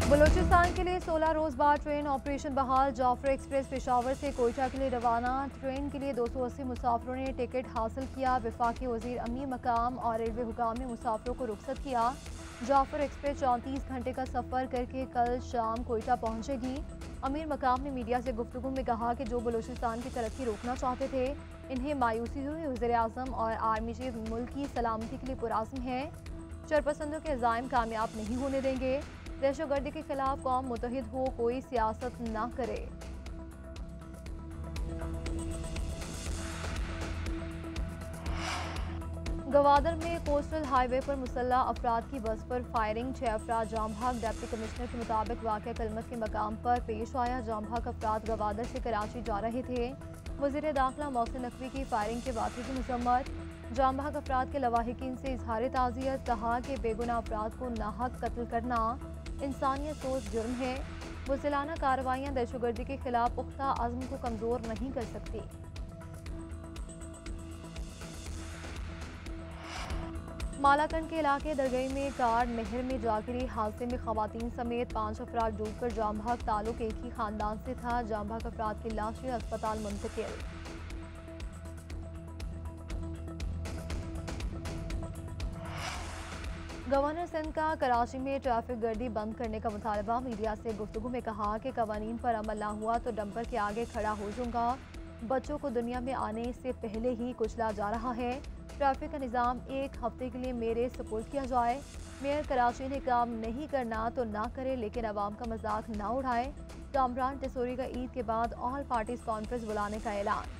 बलूचिस्तान के लिए 16 रोज बाद ट्रेन ऑपरेशन बहाल। जाफर एक्सप्रेस पेशावर से कोयटा के लिए रवाना। ट्रेन के लिए 280 मुसाफिरों ने टिकट हासिल किया। वफाकी वजीर अमीर मकाम और रेलवे हुकाम ने मुसाफिरों को रुख्सत किया। जाफर एक्सप्रेस 34 घंटे का सफ़र करके कल शाम कोयटा पहुंचेगी। अमीर मकाम ने मीडिया से गुफ्तगू में कहा कि जो बलूचिस्तान की तरक्की रोकना चाहते थे, इन्हें मायूसी हुई। वज़ीर आज़म और आर्मी चीफ मुल्क की सलामती के लिए पुरआज़्म हैं। शरपसंदों के अज़ाइम कामयाब नहीं होने देंगे। दहशतगर्दी के खिलाफ कौम मुत्तहिद हो, कोई सियासत ना करे। गवादर में कोस्टल हाईवे पर मुसल्लह अफराद की बस पर फायरिंग। 6 अफराद जाम भाग। डिप्टी कमिश्नर के मुताबिक वाक़या कलमत के मकाम पर पेश आया। जाम भाग अफराद गवादर से कराची जा रहे थे। वज़ीर दाखिला मोहसिन नकवी की फायरिंग के वाक़े की मजम्मत। जाम भाग अफराद के लवाहिकीन से इजहार ताज़ियत। कहा कि बेगुनाह अफराद को नाहक कत्ल करना इंसानियत सोच जुर्म है। मुसलाना कार्रवाइयाँ दहशतगर्दी के खिलाफ पुख्ता अज़्म को कमज़ोर नहीं कर सकती। मालाकंड के इलाके दरगई में कार नहर में जा गिरी। हादसे में खवातीन समेत 5 अफराद डूबकर। जाम भाग ताल्लुक एक ही खानदान से था। जाम भाग अफराद की लाशें अस्पताल मुंतकिल। गवर्नर सिंध का कराची में ट्रैफिक गर्दी बंद करने का मुतालबा। मीडिया से गुफ्तगू में कहा कि कवानीन पर अमल ना हुआ तो डंपर के आगे खड़ा हो जाऊंगा। बच्चों को दुनिया में आने से पहले ही कुचला जा रहा है। ट्रैफिक का निज़ाम एक हफ्ते के लिए मेरे सपुर्द किया जाए। मेयर कराची ने काम नहीं करना तो ना करे, लेकिन अवाम का मजाक ना उड़ाए। कामरान टेसोरी का ईद के बाद ऑल पार्टीज कॉन्फ्रेंस बुलाने का ऐलान।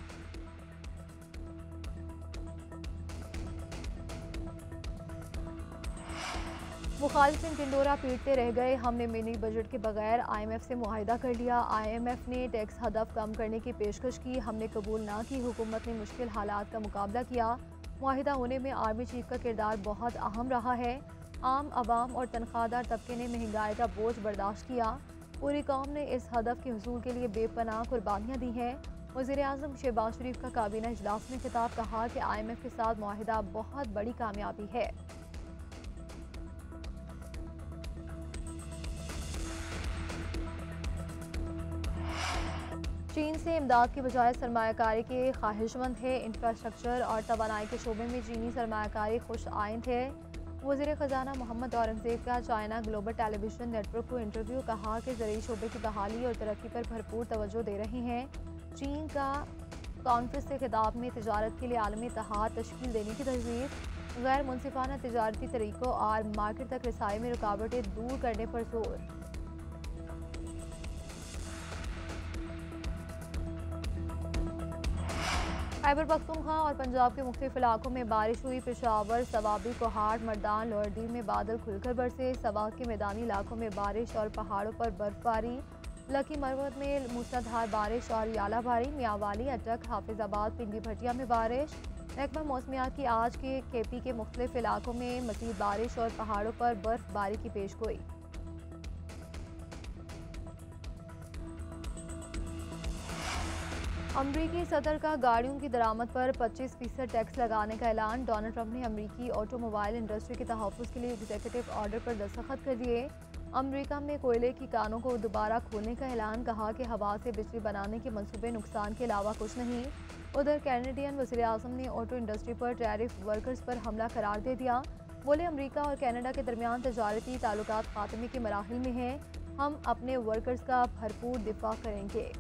मुखालिफिन टिंडोरा पीटते रह गए। हमने मिनी बजट के बगैर IMF से मुआहिदा कर लिया। IMF ने टैक्स हदफ कम करने की पेशकश की, हमने कबूल ना की। हुकूमत ने मुश्किल हालात का मुकाबला किया। मुआहिदा होने में आर्मी चीफ का किरदार बहुत अहम रहा है। आम आवाम और तनख्वाहदार तबके ने महंगाई का बोझ बर्दाश्त किया। पूरी कौम ने इस हदफ के हुसूल के लिए बेपनाह कुर्बानियाँ दी हैं। वज़ीर आज़म शहबाज शरीफ का काबीना इजलास में खिताब। कहा कि IMF के साथ मुआहिदा बहुत बड़ी कामयाबी है। चीन से इमदाद की बजाय सरमायाकारी के ख्वाहिशमंद है। इंफ्रास्ट्रक्चर और तवानाई के शोबे में चीनी सरमायाकारी खुश आइंद है। वज़ीर ख़जाना मोहम्मद औरंगज़ेब का चाइना ग्लोबल टेलीविजन नेटवर्क को इंटरव्यू। कहा कि ज़रूरी शोबे की बहाली और तरक्की पर भरपूर तवज्जो दे रहे हैं। चीन का कॉन्फ्रेंस के खिताब में तजारत के लिए आलमी इत्तेहाद तश्कील देने की तजवीज़। गैर मुनसिफाना तजारती तरीक़ों और मार्केट तक रसाई में रुकावटें दूर करने पर जोर। खैबर पख्तूनख्वा और पंजाब के मुख्तलिफ इलाकों में बारिश हुई। पेशावर, सवाबी, कोहाट, मर्दान, लोअरदीव में बादल खुलकर बरसे। सवात के मैदानी इलाकों में बारिश और पहाड़ों पर बर्फबारी। लकी मरवत में मूसलाधार बारिश और यालाबारी। मियांवाली, अटक, हाफिजाबाद, पिंडी भटिया में बारिश। महकमा मौसमियात की आज के KP के मुख्तलिफ इलाकों में मज़ीद बारिश और पहाड़ों पर बर्फबारी की पेशगोई। अमरीकी सदर का गाड़ियों की दरामद पर 25% टैक्स लगाने का ऐलान। डोनाल्ड ट्रंप ने अमरीकी ऑटोमोबाइल इंडस्ट्री के तहफ़्फ़ुज़ के लिए एग्जीक्यूटिव ऑर्डर पर दस्तखत कर दिए। अमरीका में कोयले की कानों को दोबारा खोलने का ऐलान। कहा कि हवा से बिजली बनाने के मंसूबे नुकसान के अलावा कुछ नहीं। उधर कैनेडियन वज़ीर आज़म ने ऑटो इंडस्ट्री पर टैरिफ वर्कर्स पर हमला करार दे दिया। बोले अमरीका और कनाडा के दरमियान तजारती ताल्लुकात खात्मे के मराहिल में हैं। हम अपने वर्कर्स का भरपूर दिफा करेंगे।